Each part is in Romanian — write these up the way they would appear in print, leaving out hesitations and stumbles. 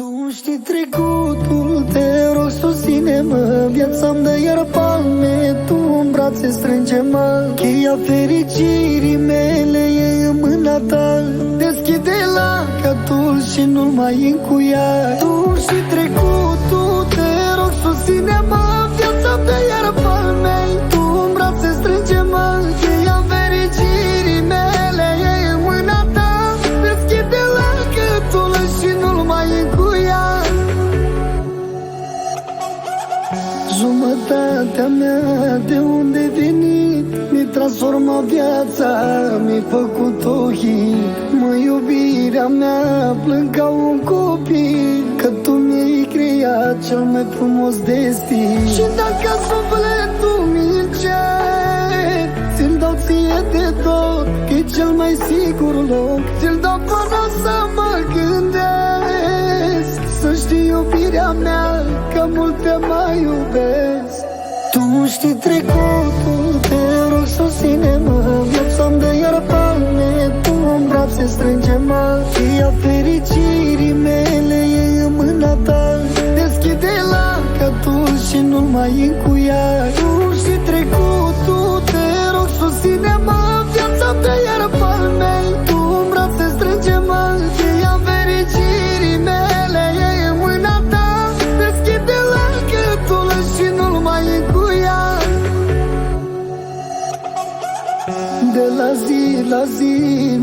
Tu știi trecutul, te rog susține-mă. Viața-mi dă iar palme, tu în brațe strânge-mă. Cheia fericirii mele e în mâna ta. Deschide lacatul și nu-l mai încuia. Tu știi trecutul, te rog susține-mă. Viața-mi dă iar palme, tu în brațe strânge-mă. Cheia fericirii mele e în mâna ta. Deschide lacatul și nu-l mai încuia. Jumătatea mea de unde venit mi transforma viața, mi-ai făcut hit. Mă, iubirea mea, plâng ca un copil, că tu mi-ai creat cel mai frumos destin. Și dacă sufletul mi-l cer, ți-l dau ție de tot, că-i cel mai sigur loc. Ți-l dau până să mă gândesc, să știi iubirea mea, că mult te mai iubesc. Tu știi trecutul, te rog susține-mă. Viața-mi dă iar palme, tu în brațe strânge-mă. Cheia fericirii mele e în mâna ta. Deschide lacatul și nu-l mai încuia. Tu știi trecutul, te rog susține-mă. Viața-mi dă iar palme, tu în brațe strânge-mă. Cheia fericirii mele e în mâna ta. Deschide lacatul și nu-l mai încuia. De la zi la zi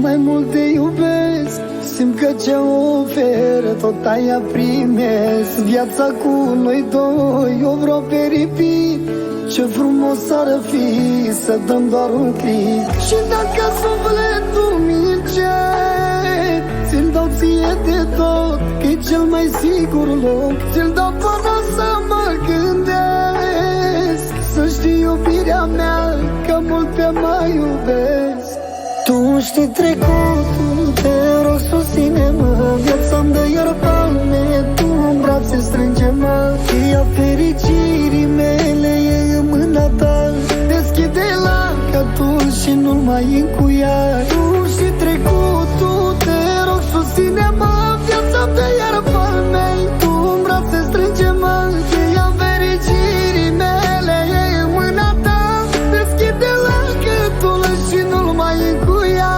mai mult te iubesc. Simt că ce oferă tot aia primesc. Viața cu noi doi o vreau pe repeat. Ce frumos ar fi să dăm doar un click. Și dacă sufletul mi-l cer, ți-l dau ție de tot, că-i cel mai sigur loc. Ți-l dau până să mă gândesc, să știi iubirea mea, că mult te mai iubesc. Tu știi trecutul, te rog susține-mă. Viața-mi dă iar palme, tu în brațe strânge-mă. Cheia fericirii mele e în mâna ta. Deschide lacatul și nu-l mai încuia. Tu știi trecutul, te rog susține-mă. Viața-mi dă iar palme, tu în brațe strânge-mă. Cheia fericirii mele e în mâna ta. Deschide lacatul și nu-l mai încuia.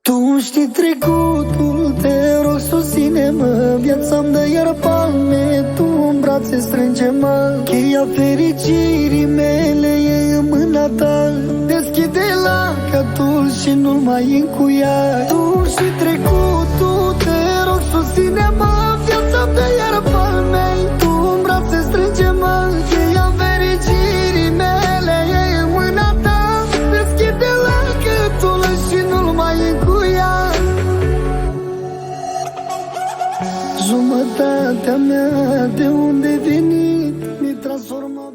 Tu știi trecutul, te rog susține-mă. Viața-mi dă iar palme, tu în brațe strânge-mă. Cheia fericirii mele e în mâna ta. Deschide lacatul și nu-l mai încuia. Tu știi trecutul, te rog susține-mă. Viața-mi dă iar palme, tu în brațe strânge-mă. Cheia fericirii mele e în mâna ta. Deschide lacatul și nu-l mai încuia. Jumătatea mea de unde venit mi transforma